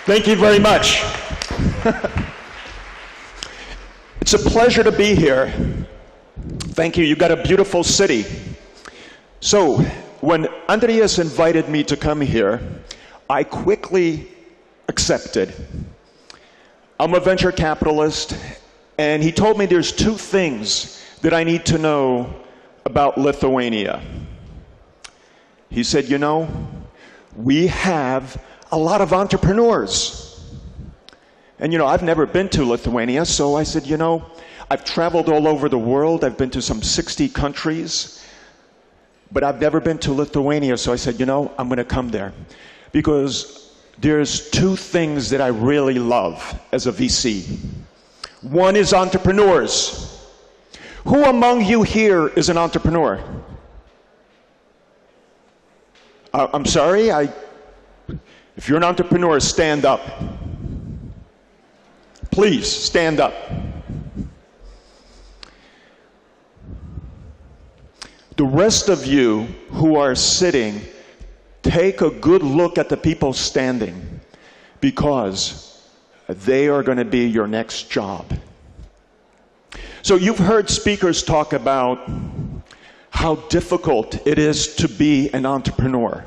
Thank you very much. It's a pleasure to be here. Thank you. You've got a beautiful city. So, when Andreas invited me to come here, I quickly accepted. I'm a venture capitalist, and he told me there's two things that I need to know about Lithuania. He said, you know, we have a lot of entrepreneurs. And you know, I've never been to Lithuania, so I said, you know, I've traveled all over the world. I've been to some 60 countries, but I've never been to Lithuania, so I said, you know, I'm going to come there. Because there's two things that I really love as a VC. One is entrepreneurs. Who among you here is an entrepreneur? I'm sorry, if you're an entrepreneur, stand up. Please, stand up. The rest of you who are sitting, take a good look at the people standing, because they are going to be your next job. So you've heard speakers talk about how difficult it is to be an entrepreneur.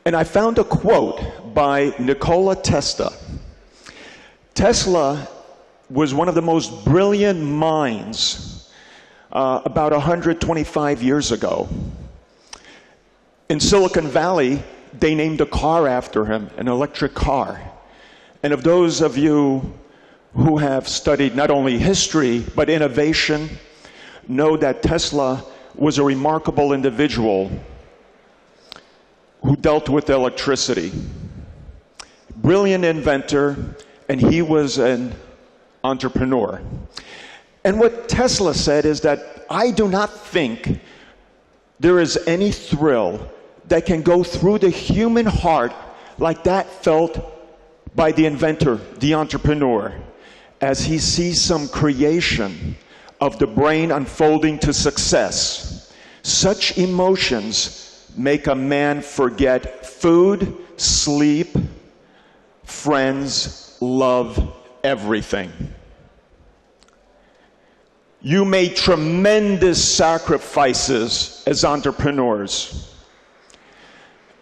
And I found a quote by Nikola Tesla. Tesla was one of the most brilliant minds about 125 years ago. In Silicon Valley, they named a car after him, an electric car. And of those of you who have studied not only history, but innovation, know that Tesla was a remarkable individual who dealt with electricity. Brilliant inventor, and he was an entrepreneur. And what Tesla said is that I do not think there is any thrill that can go through the human heart like that felt by the inventor, the entrepreneur, as he sees some creation of the brain unfolding to success. Such emotions make a man forget food, sleep, friends, love, everything. You made tremendous sacrifices as entrepreneurs.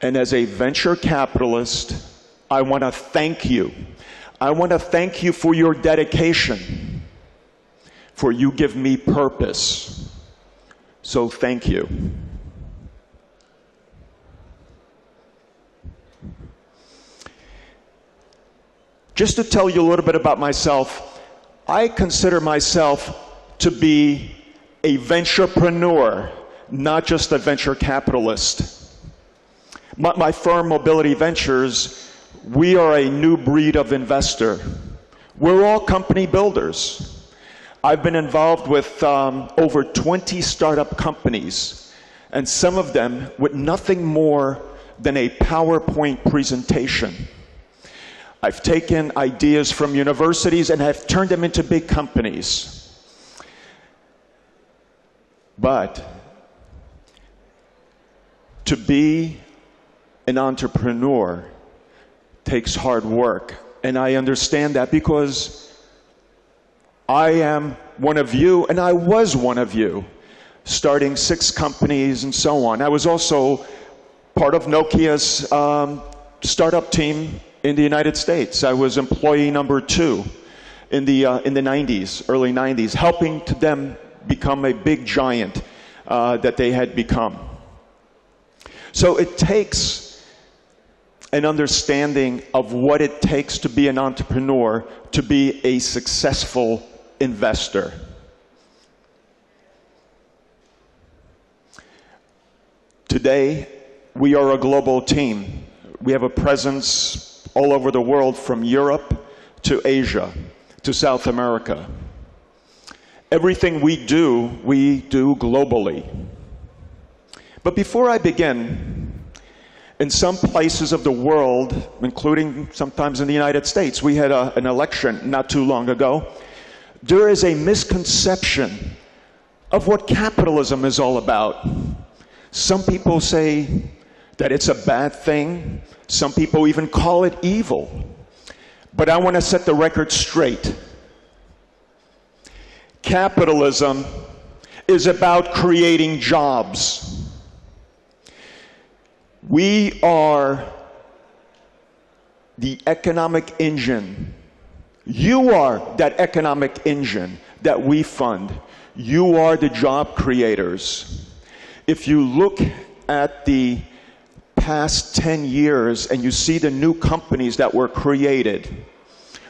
And as a venture capitalist, I want to thank you. I want to thank you for your dedication, for you give me purpose. So thank you. Just to tell you a little bit about myself, I consider myself to be a venturepreneur, not just a venture capitalist. My firm, Mobility Ventures, we are a new breed of investor. We're all company builders. I've been involved with over 20 startup companies, and some of them with nothing more than a PowerPoint presentation. I've taken ideas from universities and have turned them into big companies. But to be an entrepreneur takes hard work. And I understand that because I am one of you, and I was one of you, starting 6 companies and so on. I was also part of Nokia's startup team in the United States. I was employee number 2 in the 90s, early 90s, helping to them become a big giant that they had become. So it takes an understanding of what it takes to be an entrepreneur, to be a successful investor. Today, we are a global team. We have a presence all over the world, from Europe to Asia to South America. Everything we do globally. But before I begin, in some places of the world, including sometimes in the United States, we had an election not too long ago. There is a misconception of what capitalism is all about. Some people say that it's a bad thing. Some people even call it evil. But I want to set the record straight. Capitalism is about creating jobs. We are the economic engine. You are that economic engine that we fund. You are the job creators. If you look at the past 10 years and you see the new companies that were created,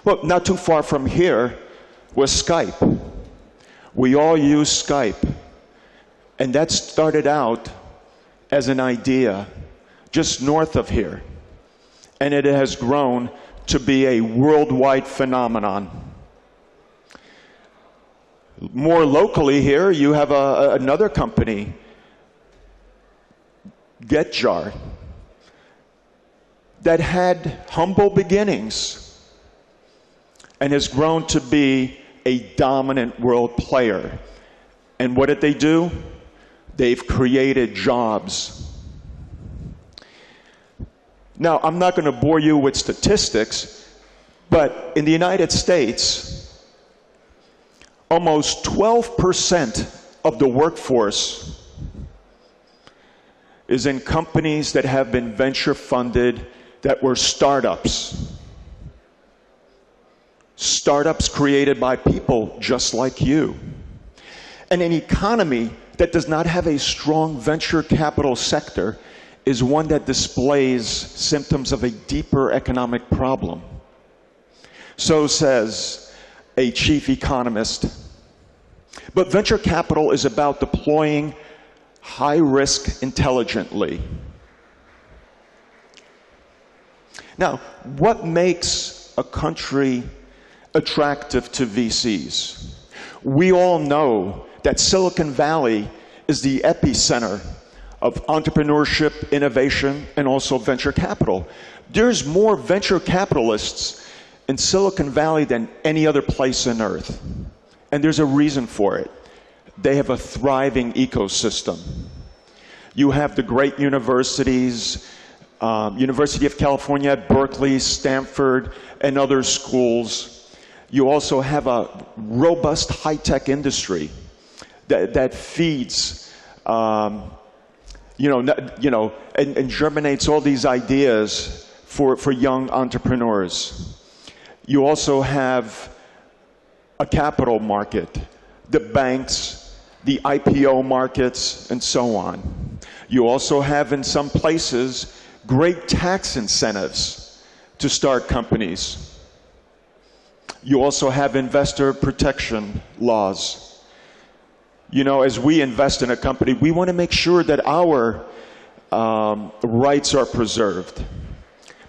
well, not too far from here was Skype. We all use Skype. And that started out as an idea just north of here. And it has grown to be a worldwide phenomenon. More locally here, you have another company, GetJar, that had humble beginnings and has grown to be a dominant world player. And what did they do? They've created jobs. Now, I'm not going to bore you with statistics, but in the United States, almost 12% of the workforce is in companies that have been venture funded, that were startups. Startups created by people just like you. And an economy that does not have a strong venture capital sector is one that displays symptoms of a deeper economic problem. So says a chief economist. But venture capital is about deploying high risk intelligently. Now, what makes a country attractive to VCs? We all know that Silicon Valley is the epicenter of entrepreneurship, innovation, and also venture capital. There's more venture capitalists in Silicon Valley than any other place on earth. And there's a reason for it. They have a thriving ecosystem. You have the great universities, University of California at Berkeley, Stanford, and other schools. You also have a robust high-tech industry that feeds, and germinates all these ideas for young entrepreneurs. You also have a capital market, the banks, the IPO markets, and so on. You also have, in some places, great tax incentives to start companies. You also have investor protection laws. You know, as we invest in a company, we want to make sure that our rights are preserved.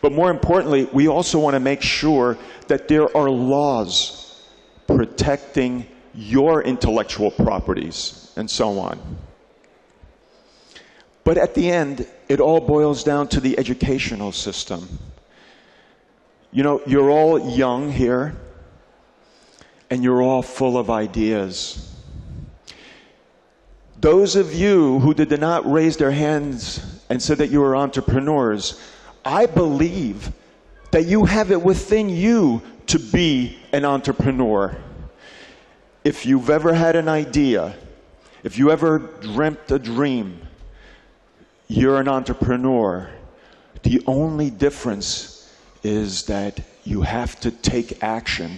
But more importantly, we also want to make sure that there are laws protecting your intellectual properties and so on. But at the end, it all boils down to the educational system. You know, you're all young here, and you're all full of ideas. Those of you who did not raise their hands and said that you were entrepreneurs, I believe that you have it within you to be an entrepreneur. If you've ever had an idea, if you ever dreamt a dream, you're an entrepreneur. The only difference is that you have to take action.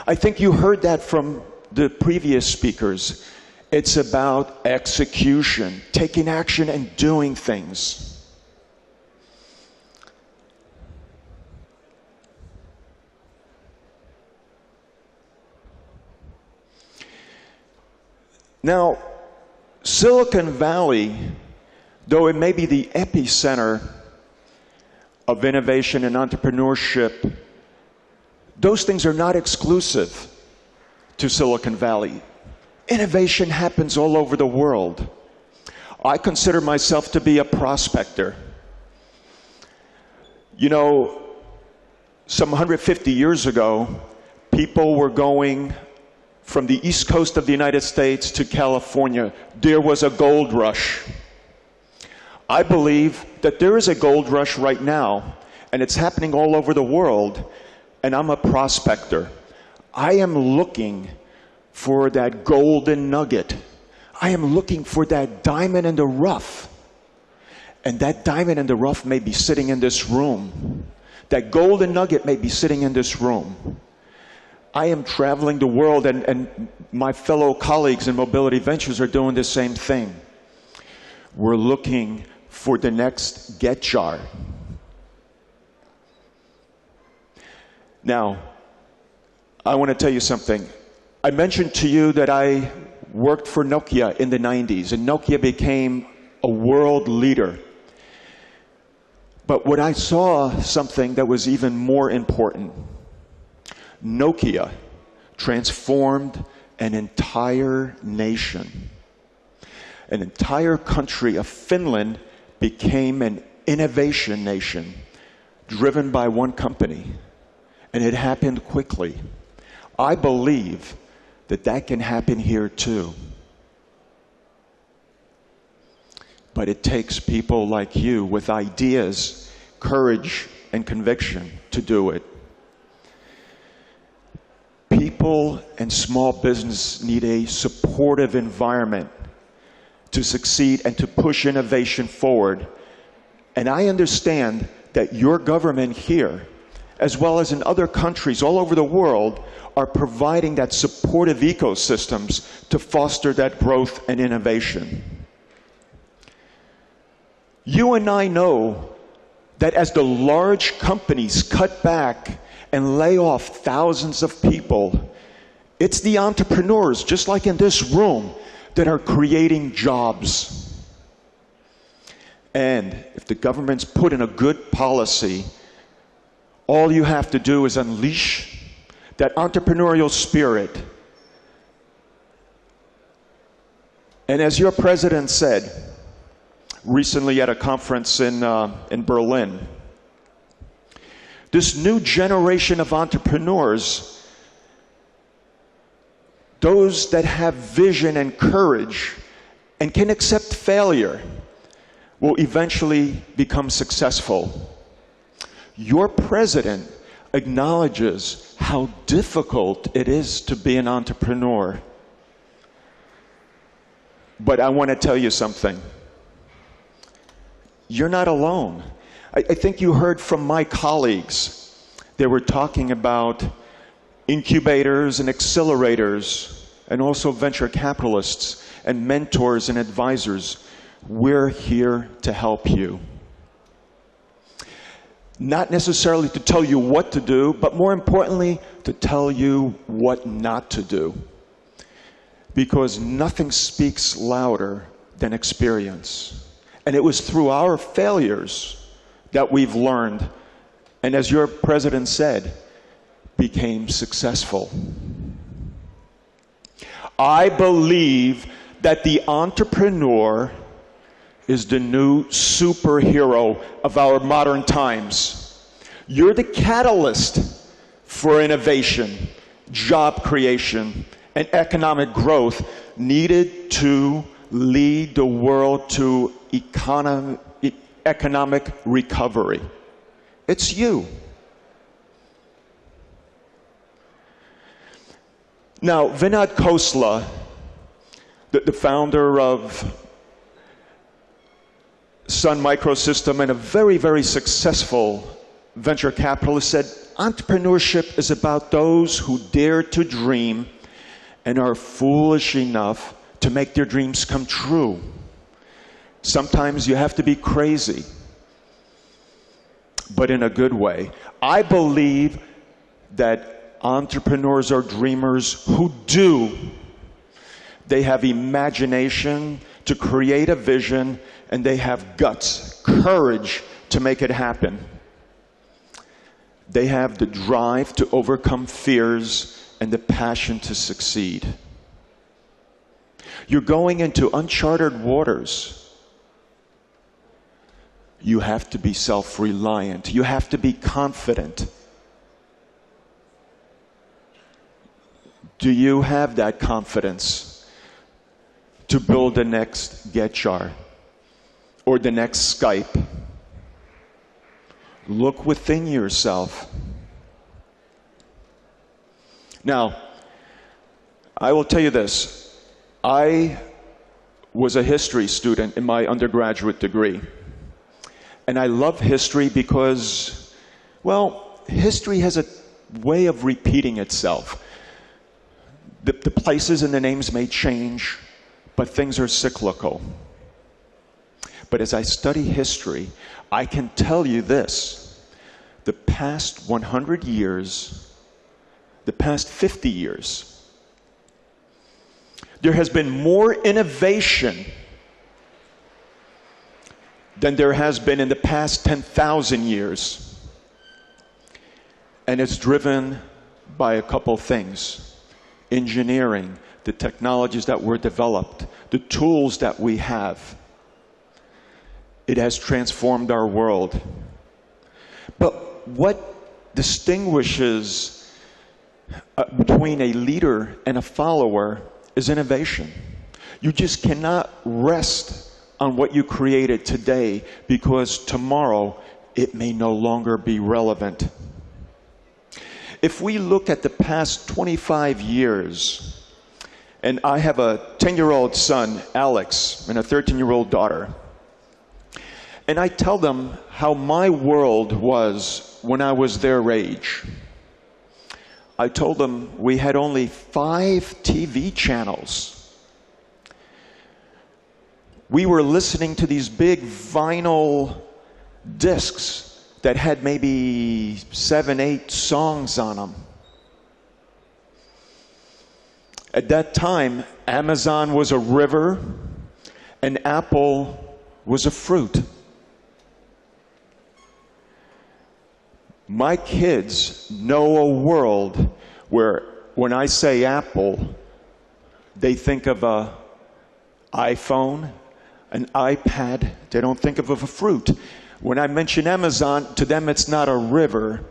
I think you heard that from the previous speakers. It's about execution, taking action and doing things. Now, Silicon Valley, though it may be the epicenter of innovation and entrepreneurship, those things are not exclusive to Silicon Valley. Innovation happens all over the world. I consider myself to be a prospector. You know, some 150 years ago, people were going from the east coast of the United States to California. There was a gold rush. I believe that there is a gold rush right now, and it's happening all over the world, and I'm a prospector. I am looking for that golden nugget. I am looking for that diamond in the rough. And that diamond in the rough may be sitting in this room. That golden nugget may be sitting in this room. I am traveling the world, and my fellow colleagues in Mobility Ventures are doing the same thing. We're looking for the next get jar. Now, I want to tell you something. I mentioned to you that I worked for Nokia in the 90s, and Nokia became a world leader. But what I saw something that was even more important. Nokia transformed an entire nation. An entire country of Finland became an innovation nation driven by one company. And it happened quickly. I believe that that can happen here too. But it takes people like you with ideas, courage, and conviction to do it. People and small business need a supportive environment to succeed and to push innovation forward. And I understand that your government here, as well as in other countries all over the world, are providing that supportive ecosystems to foster that growth and innovation. You and I know that as the large companies cut back and lay off thousands of people, it's the entrepreneurs, just like in this room, that are creating jobs. And if the government's put in a good policy, all you have to do is unleash that entrepreneurial spirit. And as your president said recently at a conference in Berlin, this new generation of entrepreneurs, those that have vision and courage and can accept failure, will eventually become successful. Your president acknowledges how difficult it is to be an entrepreneur. But I want to tell you something. You're not alone. I think you heard from my colleagues. They were talking about incubators and accelerators, and also venture capitalists and mentors and advisors. We're here to help you. Not necessarily to tell you what to do, but more importantly, to tell you what not to do. Because nothing speaks louder than experience. And it was through our failures that we've learned, and as your president said, became successful. I believe that the entrepreneur is the new superhero of our modern times. You're the catalyst for innovation, job creation, and economic growth needed to lead the world to economic recovery. It's you. Now, Vinod Khosla, the founder of Sun Microsystem and a very, very successful venture capitalist, said, entrepreneurship is about those who dare to dream and are foolish enough to make their dreams come true. Sometimes you have to be crazy, but in a good way. I believe that entrepreneurs are dreamers who do. They have imagination to create a vision, and they have guts, courage to make it happen. They have the drive to overcome fears and the passion to succeed. You're going into uncharted waters. You have to be self-reliant. You have to be confident. Do you have that confidence to build the next get jar? or the next Skype. Look within yourself. Now, I will tell you this. I was a history student in my undergraduate degree. And I love history because, well, history has a way of repeating itself. The places and the names may change, but things are cyclical. But as I study history, I can tell you this. The past 100 years, the past 50 years, there has been more innovation than there has been in the past 10,000 years. And it's driven by a couple things. Engineering, the technologies that were developed, the tools that we have. It has transformed our world. But what distinguishes between a leader and a follower is innovation. You just cannot rest on what you created today because tomorrow it may no longer be relevant. If we look at the past 25 years, and I have a 10-year-old son, Alex, and a 13-year-old daughter, and I tell them how my world was when I was their age. I told them we had only 5 TV channels. We were listening to these big vinyl discs that had maybe 7, 8 songs on them. At that time, Amazon was a river and Apple was a fruit. My kids know a world where when I say Apple, they think of an iPhone, an iPad. They don't think of a fruit. When I mention Amazon, to them it's not a river,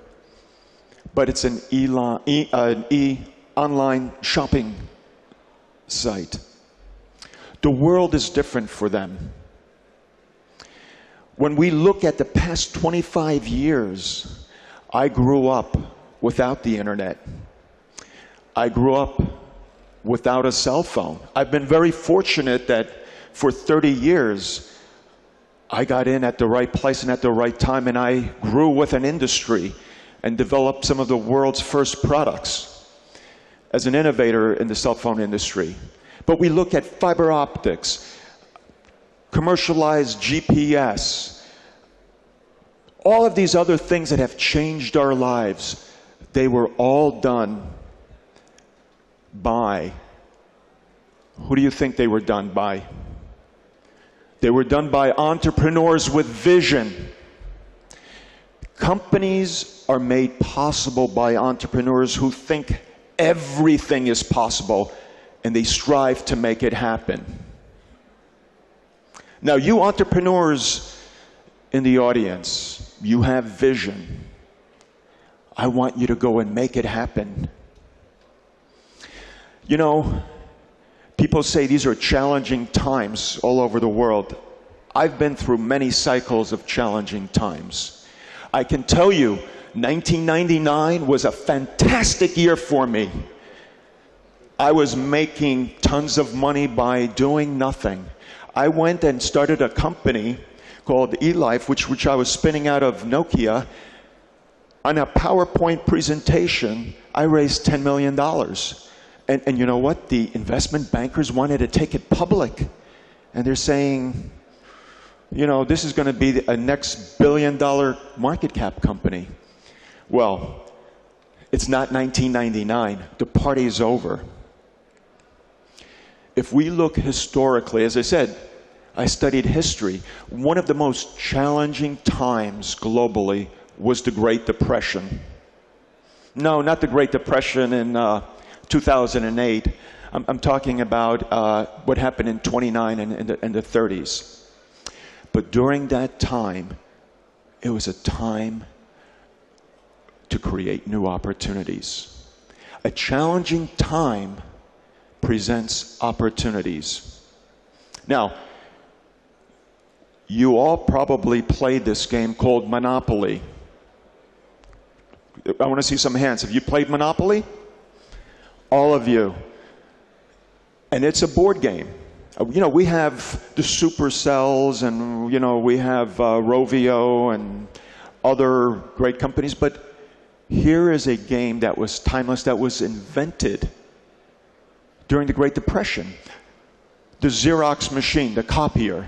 but it's an online shopping site. The world is different for them. When we look at the past 25 years, I grew up without the internet. I grew up without a cell phone. I've been very fortunate that for 30 years, I got in at the right place and at the right time, and I grew with an industry and developed some of the world's first products as an innovator in the cell phone industry. But we look at fiber optics, commercialized GPS, all of these other things that have changed our lives. They were all done by, who do you think they were done by? They were done by entrepreneurs with vision. Companies are made possible by entrepreneurs who think everything is possible and they strive to make it happen. Now, you entrepreneurs in the audience, you have vision. I want you to go and make it happen. You know, people say these are challenging times all over the world. I've been through many cycles of challenging times. I can tell you, 1999 was a fantastic year for me. I was making tons of money by doing nothing. I went and started a company called eLife, which I was spinning out of Nokia. On a PowerPoint presentation, I raised $10 million. And you know what? The investment bankers wanted to take it public. And they're saying, you know, this is going to be a next billion-dollar market cap company. Well, it's not 1999. The party is over. If we look historically, as I said, I studied history. One of the most challenging times globally was the Great Depression. No, not the Great Depression in 2008. I'm talking about what happened in 29 and the 30s. But during that time, it was a time to create new opportunities. A challenging time presents opportunities. Now, You all probably played this game called Monopoly. I want to see some hands. Have you played Monopoly? All of you. And it's a board game. You know, we have the Supercells, and you know, we have Rovio and other great companies, but here is a game that was timeless, that was invented during the Great Depression. The Xerox machine, the copier,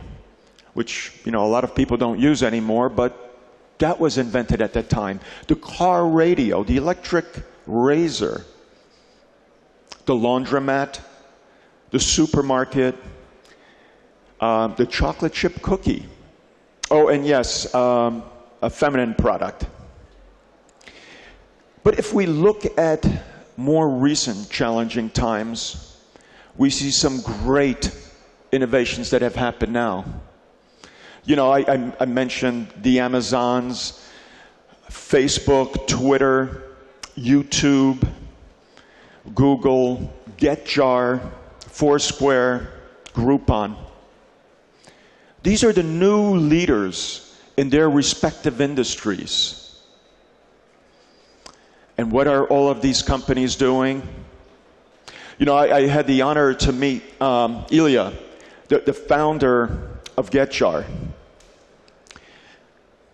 which, you know, a lot of people don't use anymore, but that was invented at that time. The car radio, the electric razor, the laundromat, the supermarket, the chocolate chip cookie. Oh, and yes, a feminine product. But if we look at more recent challenging times, we see some great innovations that have happened now. You know, I mentioned the Amazons, Facebook, Twitter, YouTube, Google, GetJar, Foursquare, Groupon. These are the new leaders in their respective industries. And what are all of these companies doing? You know, I had the honor to meet Ilya, the founder of GetJar.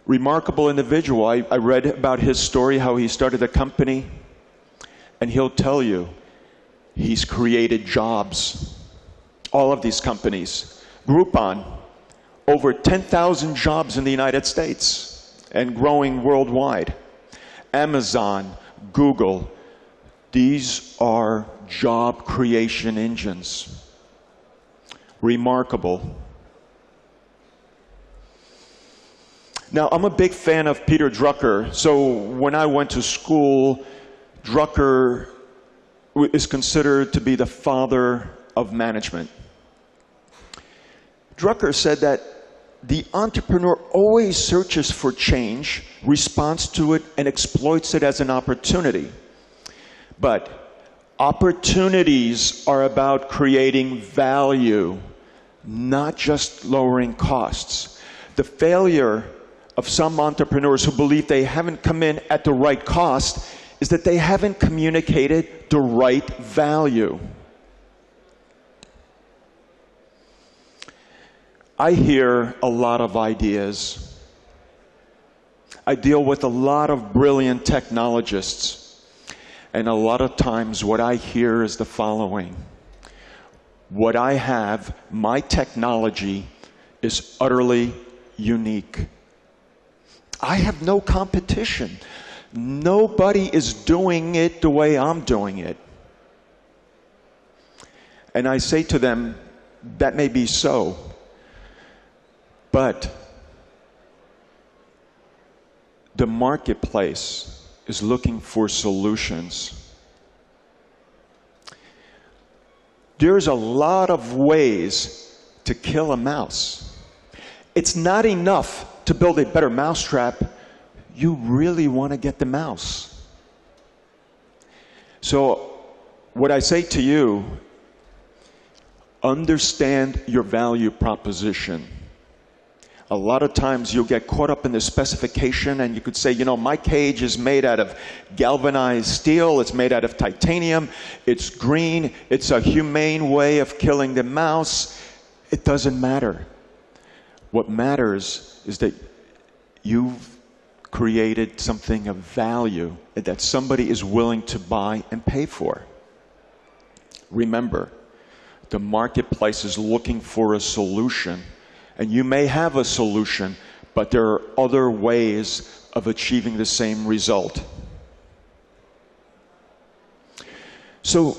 Remarkable individual. I read about his story, how he started a company, and he'll tell you he's created jobs. All of these companies. Groupon, over 10,000 jobs in the United States and growing worldwide. Amazon, Google, these are job creation engines. Remarkable. Now, I'm a big fan of Peter Drucker. So when I went to school, Drucker is considered to be the father of management. Drucker said that the entrepreneur always searches for change, responds to it, and exploits it as an opportunity. But opportunities are about creating value, not just lowering costs. The failure of some entrepreneurs who believe they haven't come in at the right cost is that they haven't communicated the right value. I hear a lot of ideas. I deal with a lot of brilliant technologists. And a lot of times what I hear is the following. What I have, my technology, is utterly unique. I have no competition. Nobody is doing it the way I'm doing it. And I say to them, that may be so, but the marketplace is looking for solutions. There's a lot of ways to kill a mouse. It's not enough to build a better mousetrap. You really want to get the mouse. So what I say to you, understand your value proposition. A lot of times you'll get caught up in the specification and you could say, you know, my cage is made out of galvanized steel, it's made out of titanium, it's green, it's a humane way of killing the mouse. It doesn't matter. What matters is that you've created something of value that somebody is willing to buy and pay for. Remember, the marketplace is looking for a solution. And you may have a solution, but there are other ways of achieving the same result. So,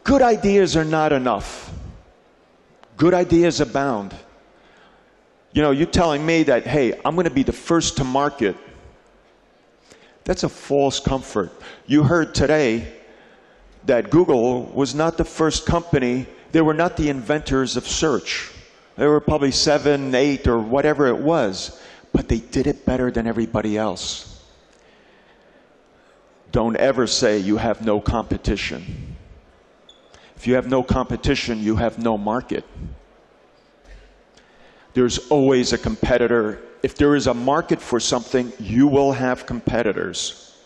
good ideas are not enough. Good ideas abound. You know, you're telling me that, hey, I'm going to be the first to market. That's a false comfort. You heard today that Google was not the first company. They were not the inventors of search. There were probably 7, 8, or whatever it was, but they did it better than everybody else. Don't ever say you have no competition. If you have no competition, you have no market. there's always a competitor. If there is a market for something, you will have competitors.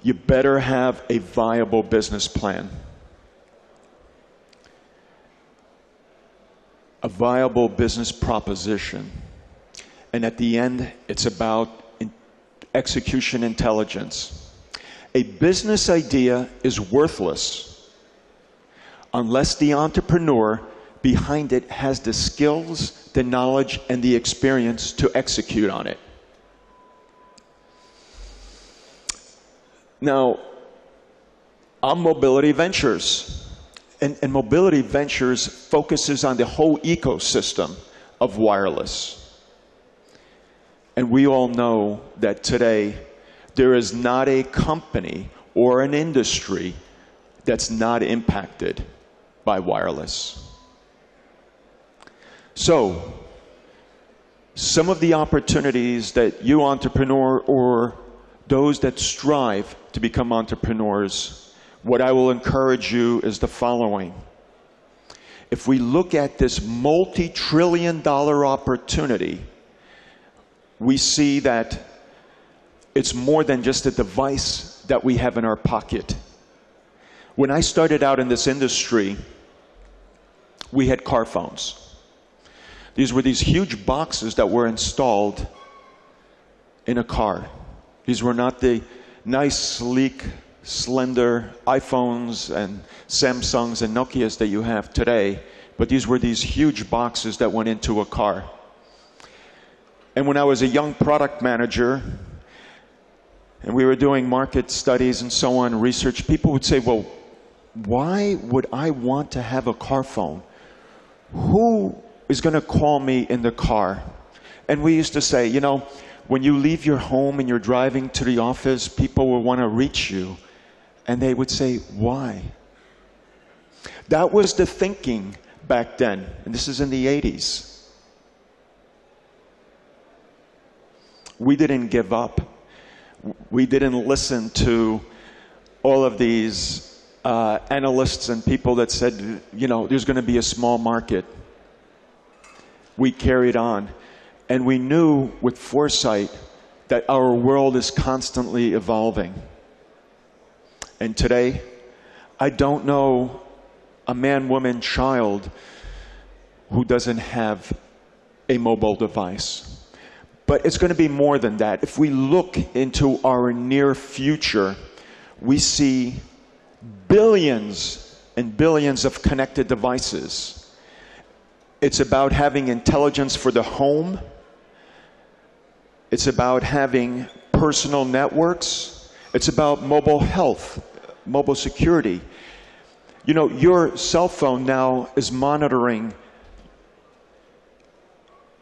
You better have a viable business plan. A viable business proposition. And at the end, it's about execution intelligence. A business idea is worthless unless the entrepreneur behind it has the skills, the knowledge, and the experience to execute on it. Now, I'm Mobility Ventures, and Mobility Ventures focuses on the whole ecosystem of wireless. And we all know that today, there is not a company or an industry that's not impacted by wireless. So, some of the opportunities that you entrepreneur or those that strive to become entrepreneurs, what I will encourage you is the following. If we look at this multi-trillion-dollar opportunity, we see that it's more than just a device that we have in our pocket. When I started out in this industry, we had car phones. These were these huge boxes that were installed in a car. These were not the nice, sleek, slender iPhones and Samsungs and Nokias that you have today, but these were these huge boxes that went into a car. And when I was a young product manager, and we were doing market studies and so on, research, people would say, well, why would I want to have a car phone? Who is going to call me in the car? And we used to say, you know, when you leave your home and you're driving to the office, people will want to reach you. And they would say, why? That was the thinking back then. And this is in the 80s. We didn't give up. We didn't listen to all of these analysts and people that said, you know, there's going to be a small market. We carried on. And we knew with foresight that our world is constantly evolving. And today, I don't know a man, woman, child who doesn't have a mobile device. But it's going to be more than that. If we look into our near future, we see billions and billions of connected devices. It's about having intelligence for the home. It's about having personal networks. It's about mobile health, mobile security. You know, your cell phone now is monitoring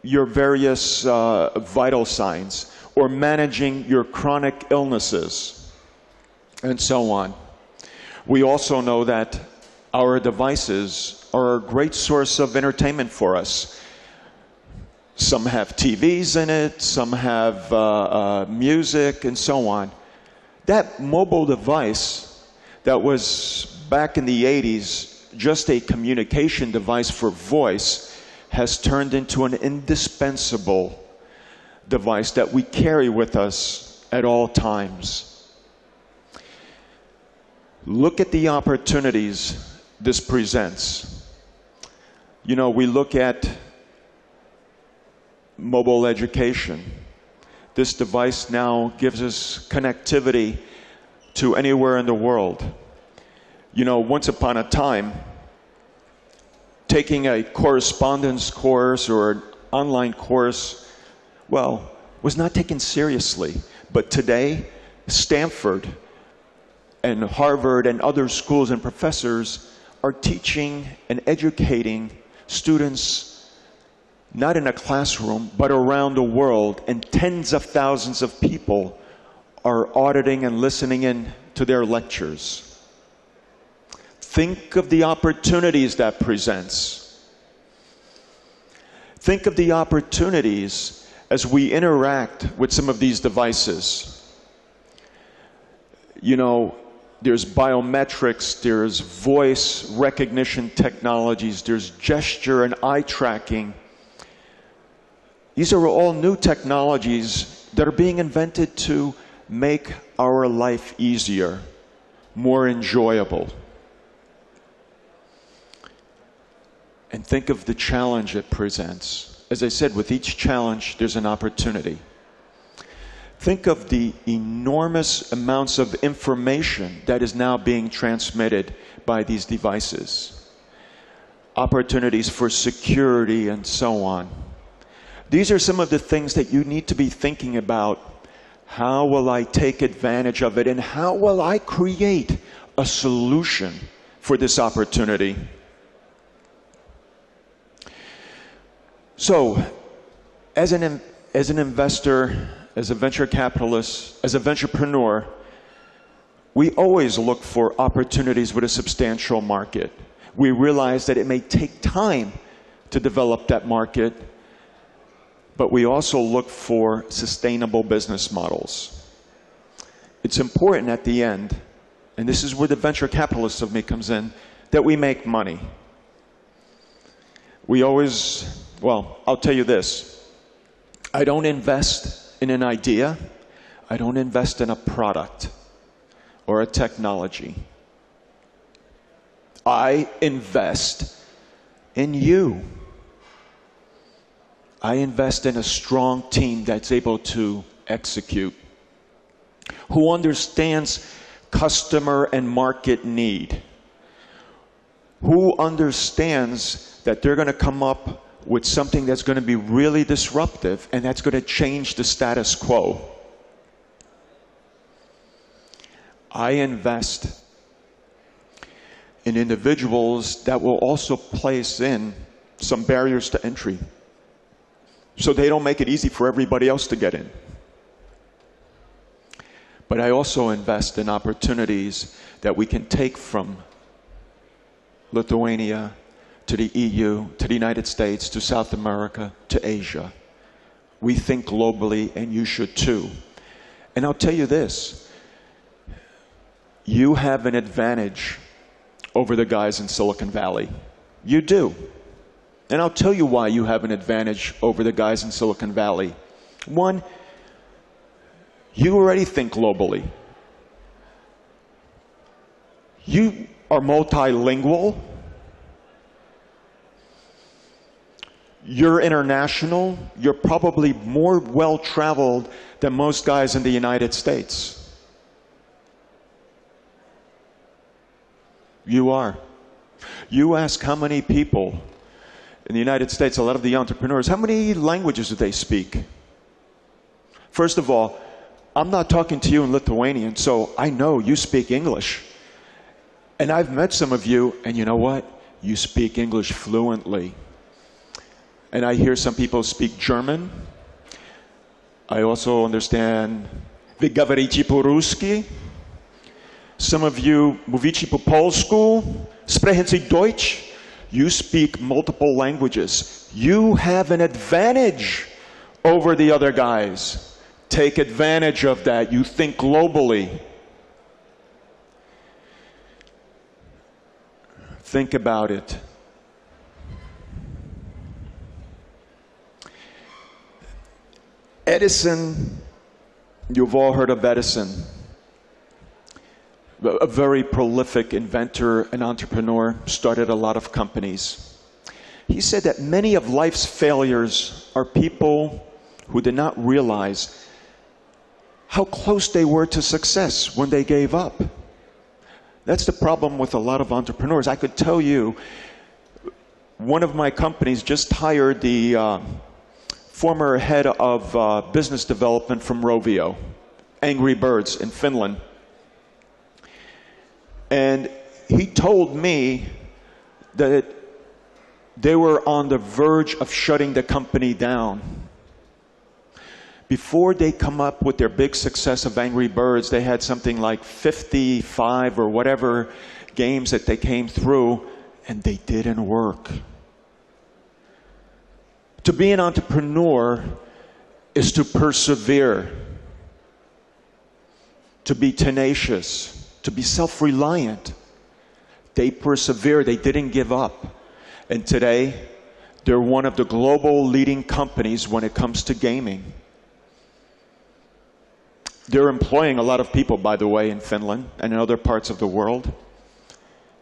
your various vital signs, or managing your chronic illnesses, and so on. We also know that our devices are a great source of entertainment for us. Some have TVs in it, some have music, and so on. That mobile device that was back in the 80s just a communication device for voice has turned into an indispensable device that we carry with us at all times. Look at the opportunities this presents. You know, we look at mobile education. This device now gives us connectivity to anywhere in the world. You know, once upon a time, taking a correspondence course or an online course, well, was not taken seriously. But today, Stanford and Harvard and other schools and professors are teaching and educating students, not in a classroom, but around the world, and tens of thousands of people are auditing and listening in to their lectures. Think of the opportunities that presents. Think of the opportunities as we interact with some of these devices. You know, There's biometrics, there's voice recognition technologies, there's gesture and eye tracking. These are all new technologies that are being invented to make our life easier, more enjoyable. And think of the challenge it presents. As I said, with each challenge, there's an opportunity. Think of the enormous amounts of information that is now being transmitted by these devices. Opportunities for security and so on. These are some of the things that you need to be thinking about. How will I take advantage of it, and how will I create a solution for this opportunity? So, as an investor, as a venture capitalist, as a venturepreneur, we always look for opportunities with a substantial market. We realize that it may take time to develop that market, but we also look for sustainable business models. It's important at the end, and this is where the venture capitalist of me comes in, that we make money. We always, well, I'll tell you this, I don't invest in an idea, I don't invest in a product or a technology. I invest in you. I invest in a strong team that's able to execute, who understands customer and market need, who understands that they're going to come up with something that's going to be really disruptive and that's going to change the status quo. I invest in individuals that will also place in some barriers to entry, so they don't make it easy for everybody else to get in. But I also invest in opportunities that we can take from Lithuania to the EU, to the United States, to South America, to Asia. We think globally, and you should too. And I'll tell you this, you have an advantage over the guys in Silicon Valley. You do. And I'll tell you why you have an advantage over the guys in Silicon Valley. One, you already think globally. You are multilingual. You're international. You're probably more well-traveled than most guys in the United States. You are. You ask how many people in the United States, a lot of the entrepreneurs, how many languages do they speak? First of all, I'm not talking to you in Lithuanian, so I know you speak English. And I've met some of you, and you know what? You speak English fluently. And I hear some people speak German. I also understand Wy говорите по-русски. Some of you mówicie po polsku. Sprechen Sie Deutsch? You speak multiple languages. You have an advantage over the other guys. Take advantage of that. You think globally. Think about it. Edison, you've all heard of Edison. A very prolific inventor and entrepreneur, started a lot of companies. He said that many of life's failures are people who did not realize how close they were to success when they gave up. That's the problem with a lot of entrepreneurs. I could tell you, one of my companies just hired the former head of business development from Rovio, Angry Birds in Finland. And he told me that they were on the verge of shutting the company down. Before they come up with their big success of Angry Birds, they had something like 55 or whatever games that they came through, and they didn't work. To be an entrepreneur is to persevere, to be tenacious, to be self-reliant. They persevered, they didn't give up. And today, they're one of the global leading companies when it comes to gaming. They're employing a lot of people, by the way, in Finland and in other parts of the world.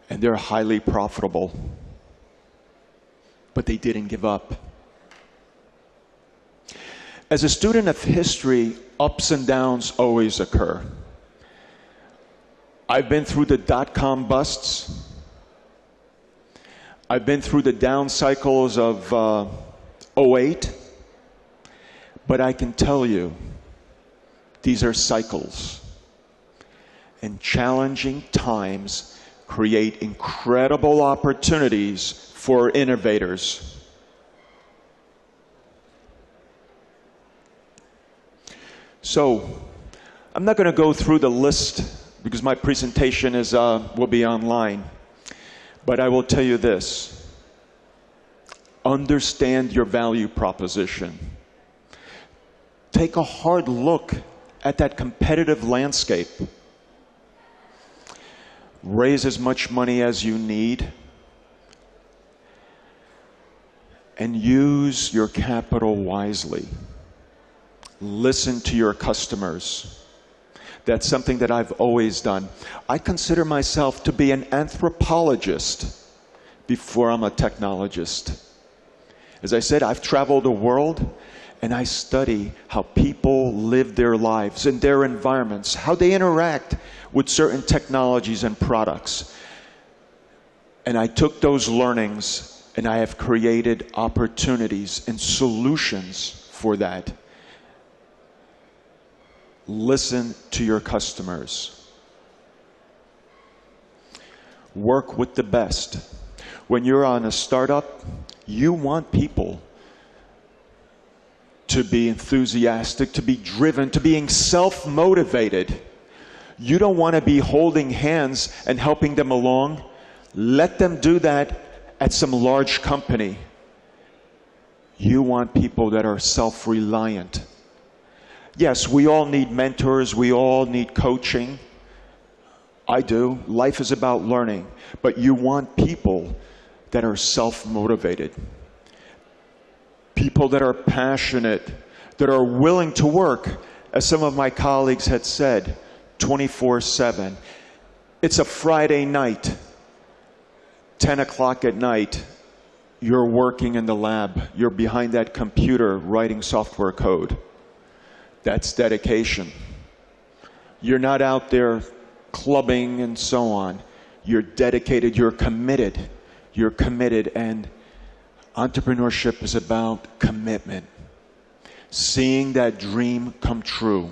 And they're highly profitable. But they didn't give up. As a student of history, ups and downs always occur. I've been through the dot-com busts. I've been through the down cycles of '08. But I can tell you, these are cycles. And challenging times create incredible opportunities for innovators. So, I'm not going to go through the list because my presentation is will be online. But I will tell you this. Understand your value proposition. Take a hard look at that competitive landscape. Raise as much money as you need. And use your capital wisely. Listen to your customers. That's something that I've always done. I consider myself to be an anthropologist before I'm a technologist. As I said, I've traveled the world and I study how people live their lives in their environments, how they interact with certain technologies and products. And I took those learnings and I have created opportunities and solutions for that. Listen to your customers. Work with the best. When you're on a startup, you want people to be enthusiastic, to be driven, to being self-motivated. You don't want to be holding hands and helping them along. Let them do that at some large company. You want people that are self-reliant. Yes, we all need mentors, we all need coaching. I do. Life is about learning. But you want people that are self-motivated. People that are passionate, that are willing to work, as some of my colleagues had said, 24/7. It's a Friday night, 10 o'clock at night, you're working in the lab, you're behind that computer writing software code. That's dedication. You're not out there clubbing and so on. You're dedicated, you're committed. You're committed, and entrepreneurship is about commitment. Seeing that dream come true.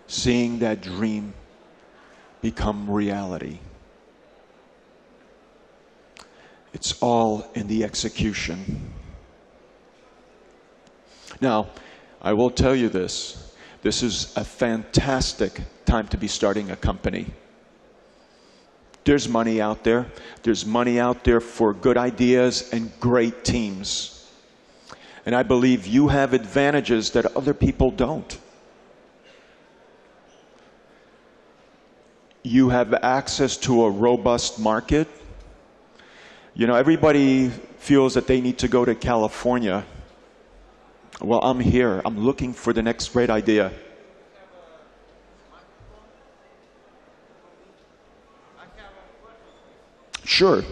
Seeing that dream become reality. It's all in the execution. Now, I will tell you this. This is a fantastic time to be starting a company. There's money out there. There's money out there for good ideas and great teams. And I believe you have advantages that other people don't. You have access to a robust market. You know, everybody feels that they need to go to California. Well, I'm here. I'm looking for the next great idea. Sure.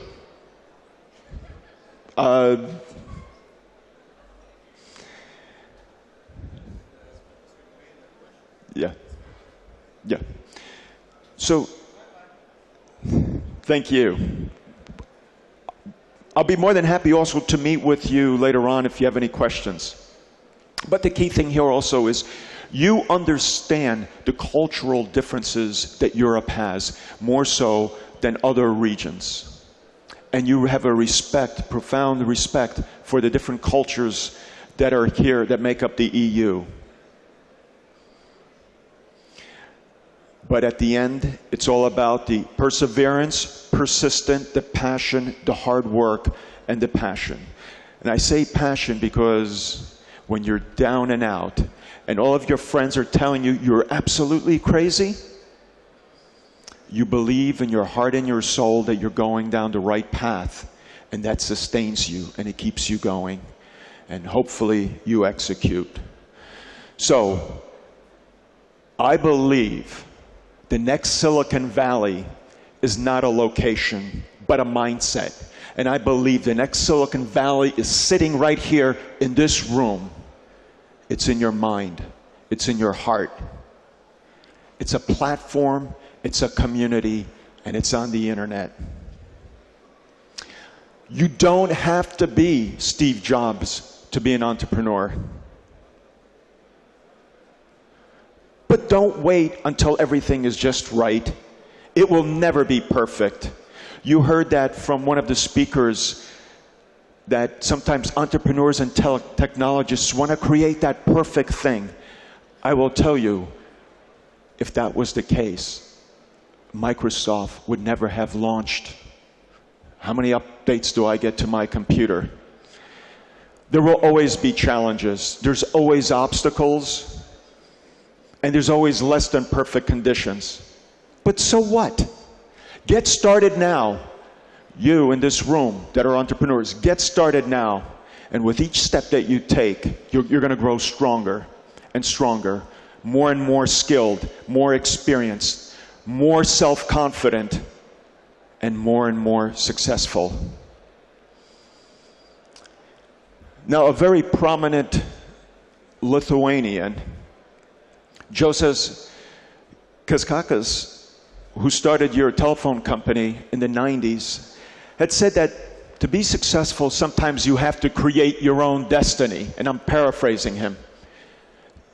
Yeah. So, thank you. I'll be more than happy also to meet with you later on if you have any questions. But the key thing here also is you understand the cultural differences that Europe has, more so than other regions. And you have a respect, profound respect for the different cultures that are here that make up the EU. But at the end, it's all about the perseverance, persistent, the passion, the hard work, and the passion. And I say passion because when you're down and out, and all of your friends are telling you you're absolutely crazy, You believe in your heart and your soul that you're going down the right path, and that sustains you and it keeps you going. And hopefully you execute. So, I believe the next Silicon Valley is not a location, but a mindset. And I believe the next Silicon Valley is sitting right here in this room. It's in your mind. It's in your heart. It's a platform, it's a community, and it's on the internet. You don't have to be Steve Jobs to be an entrepreneur. But don't wait until everything is just right. It will never be perfect. You heard that from one of the speakers, that sometimes entrepreneurs and technologists want to create that perfect thing. I will tell you, if that was the case, Microsoft would never have launched. How many updates do I get to my computer? There will always be challenges. There's always obstacles. And there's always less than perfect conditions. But so what? Get started now. You in this room that are entrepreneurs, get started now. And with each step that you take, you're going to grow stronger and stronger, more and more skilled, more experienced, more self-confident, and more successful. Now, a very prominent Lithuanian, Josas Kaskakas, who started your telephone company in the 90s, had said that to be successful, sometimes you have to create your own destiny. And I'm paraphrasing him.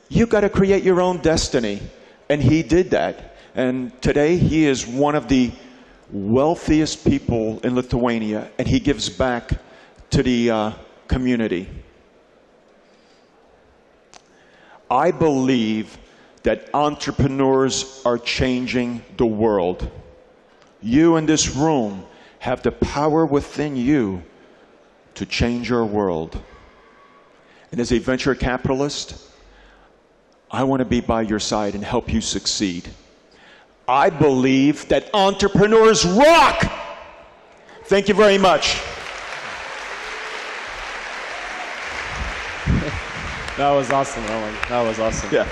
You got to create your own destiny. And he did that. And today he is one of the wealthiest people in Lithuania, and he gives back to the community. I believe that entrepreneurs are changing the world. You in this room have the power within you to change your world. And as a venture capitalist, I want to be by your side and help you succeed. I believe that entrepreneurs rock! Thank you very much. That was awesome, Owen. That was awesome. Yeah.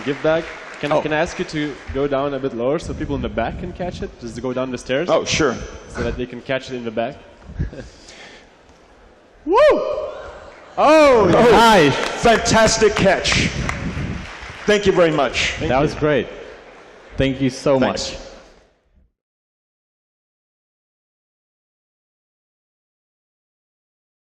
Give back. Can I ask you to go down a bit lower so people in the back can catch it? Just go down the stairs. Oh, sure. So that they can catch it in the back. Woo! Oh, nice. Fantastic catch. Thank you very much. That was great. Thank you so much.